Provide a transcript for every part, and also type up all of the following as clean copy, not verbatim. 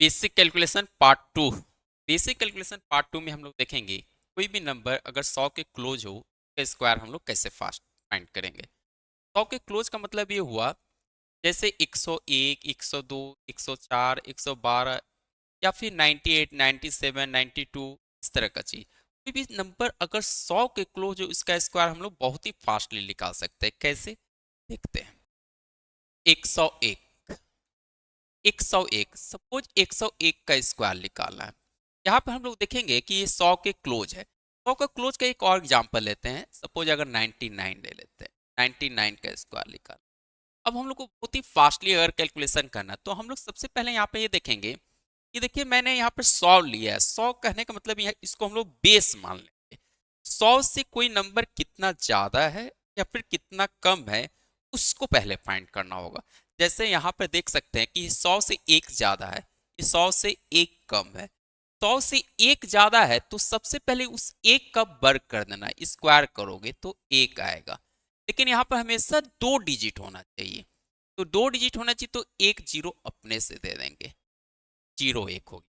Basic calculation part 2। Basic calculation part 2 में हम लोग देखेंगे कोई भी नंबर अगर 100 के क्लोज हो उसका स्क्वायर हम लोग कैसे फास्ट फाइंड करेंगे। 100 के क्लोज का मतलब ये हुआ जैसे 101, 102, 104, 112 या फिर 98, 97, 92 इस तरह का चीज। कोई भी नंबर अगर 100 के क्लोज हो इसका स्क्वायर हम लोग बहुत ही फास्टली निकाल सकते हैं। कैसे देखते हैं। 101, 101 सपोज 101 का स्क्वायर निकालना है। यहाँ पर हम लोग देखेंगे कि ये 100 के क्लोज है। 100 का क्लोज का एक और एग्जांपल लेते हैं। सपोज अगर 99 ले लेते हैं, 99 का स्क्वायर निकाल। अब हम लोग को बहुत ही फास्टली अगर कैलकुलेशन करना है तो हम लोग सबसे पहले यहाँ पे ये देखेंगे कि देखिए मैंने यहाँ पर 100 लिया है। 100 कहने का मतलब यह इसको हम लोग बेस मान लेंगे। 100 से कोई नंबर कितना ज्यादा है या फिर कितना कम है उसको पहले फाइंड करना होगा। जैसे यहाँ पर देख सकते हैं कि 100 से एक ज्यादा है, 100 से एक कम है। 100 से एक ज्यादा है तो सबसे पहले उस एक का वर्ग कर देना, स्क्वायर करोगे तो एक आएगा। लेकिन यहाँ पर हमेशा 2 डिजिट होना चाहिए, तो 2 डिजिट होना चाहिए तो एक जीरो अपने से दे देंगे, 01 होगी।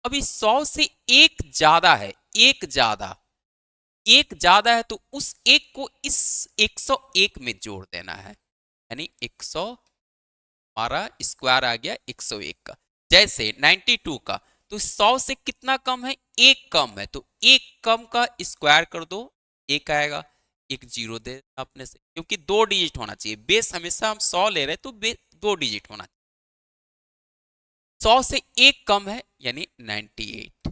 अभी 100 से एक ज्यादा है, एक ज्यादा है तो उस एक को इस 101 में जोड़ देना है, यानी 100 हमारा स्क्वायर आ गया 101 का। जैसे 92 का तो 100 से कितना कम है, एक कम है, तो एक कम का स्क्वायर कर दो, एक आएगा, एक जीरो दे अपने से, क्योंकि 2 डिजिट होना चाहिए। बेस हमेशा हम 100 ले रहे हैं तो 2 डिजिट होना चाहिए। 100 से एक कम है यानी 98।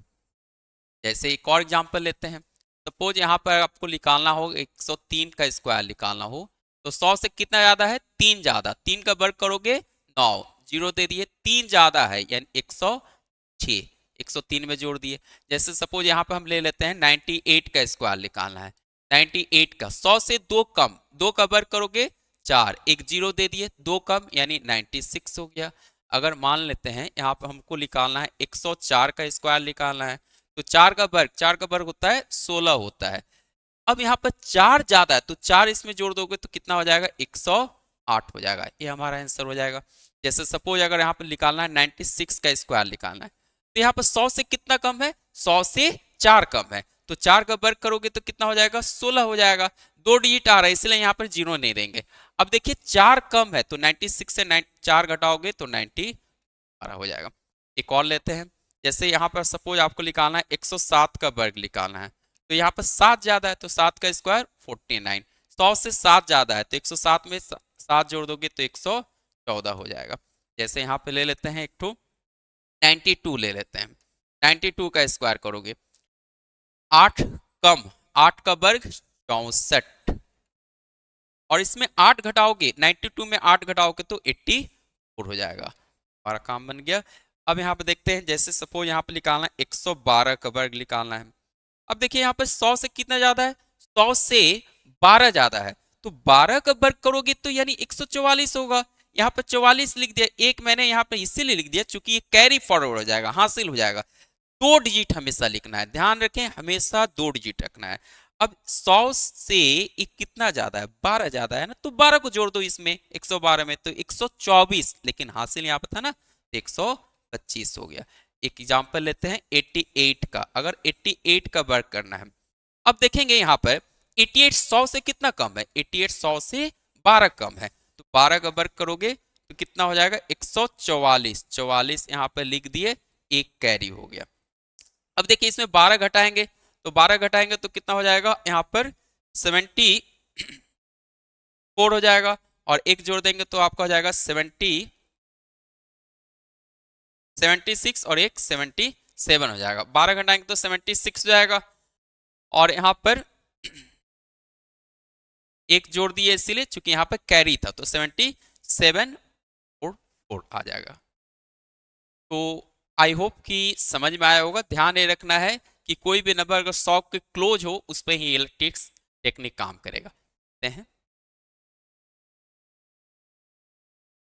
जैसे एक और एग्जांपल लेते हैं। सपोज यहाँ पर आपको निकालना हो 103 का स्क्वायर निकालना हो तो 100 से कितना ज्यादा है, 3 ज्यादा, 3 का वर्ग करोगे 9, जीरो दे दिए, 3 ज्यादा है यानी 106, 103 में जोड़ दिए। जैसे सपोज यहाँ पर हम ले लेते हैं 98 का स्क्वायर निकालना है। 98 का 100 से 2 कम, 2 का वर्ग करोगे 4, एक जीरो दे दिए, 2 कम यानी 96 हो गया। अगर मान लेते हैं यहाँ पर हमको निकालना है 104 का स्क्वायर निकालना है तो 4 का वर्ग होता है 16 होता है। अब यहाँ पर 4 ज्यादा है तो 4 इसमें जोड़ दोगे तो कितना हो जाएगा, 108 हो जाएगा। ये हमारा आंसर हो जाएगा। जैसे सपोज अगर यहाँ पर निकालना है 96 का स्क्वायर निकालना है तो यहाँ पर 100 से कितना कम है, 100 से 4 कम है, तो 4 का वर्ग करोगे तो कितना हो जाएगा, 16 हो जाएगा। 2 डिजिट आ रहा है इसलिए यहाँ पर जीरो नहीं देंगे। अब देखिए 4 कम है तो 96 से 4 घटाओगे तो 90 हो जाएगा। एक और लेते हैं। जैसे यहाँ पर सपोज आपको निकालना है 107 का वर्ग निकालना है तो यहाँ पर 7 ज्यादा है तो 7 का स्क्वायर 49। 100 से 7 ज्यादा है तो 107 में 7 जोड़ दोगे तो 114 हो जाएगा। जैसे यहाँ पे ले लेते हैं एक टू 92 ले लेते हैं। 92 का स्क्वायर करोगे 8 कम, 8 का वर्ग 64, और इसमें 8 घटाओगे, 92 में 8 घटाओगे तो 84 हो जाएगा। हमारा काम बन गया। अब यहाँ पे देखते हैं। जैसे सपोज यहाँ पे निकालना है 112 का वर्ग निकालना है। अब देखिए यहाँ पे 100 से कितना ज्यादा है, 100 से 12 ज्यादा है तो 12 का वर्ग करोगे तो यानी 144 होगा। यहाँ पे 44 लिख दिया, एक मैंने यहाँ पे इसीलिए लिख दिया क्योंकि ये कैरी फॉरवर्ड हो जाएगा, हासिल हो जाएगा। 2 डिजिट हमेशा लिखना है, ध्यान रखें हमेशा 2 डिजिट रखना है। अब 100 से एक कितना ज्यादा है, 12 ज्यादा है ना, तो 12 को जोड़ दो इसमें 112 में तो 124, लेकिन हासिल यहाँ पे था ना 125 हो गया। एक एग्जांपल लेते हैं 88 का। अगर 88 का वर्ग करना है, अब देखेंगे यहाँ पर 88 100 से कितना कम है, 88 100 से 12 कम है तो 12 का वर्ग करोगे तो कितना हो जाएगा, 144। 44 यहाँ पर लिख दिए, एक कैरी हो गया। अब देखिए इसमें 12 घटाएंगे तो 12 घटाएंगे तो कितना हो जाएगा, यहाँ पर 74 हो जाएगा, और एक जोड़ देंगे तो आपका हो जाएगा 76 और एक 77 हो जाएगा। 12 घटाएंगे तो 76 हो जाएगा, और यहाँ पर एक जोड़ दिए इसीलिए चूंकि यहाँ पर कैरी था तो 77 और 4 आ जाएगा। तो आई होप कि समझ में आया होगा। ध्यान ये रखना है कि कोई भी नंबर अगर 100 के क्लोज हो उस पर ही इलेक्ट्रिक्स टेक्निक काम करेगा। हैं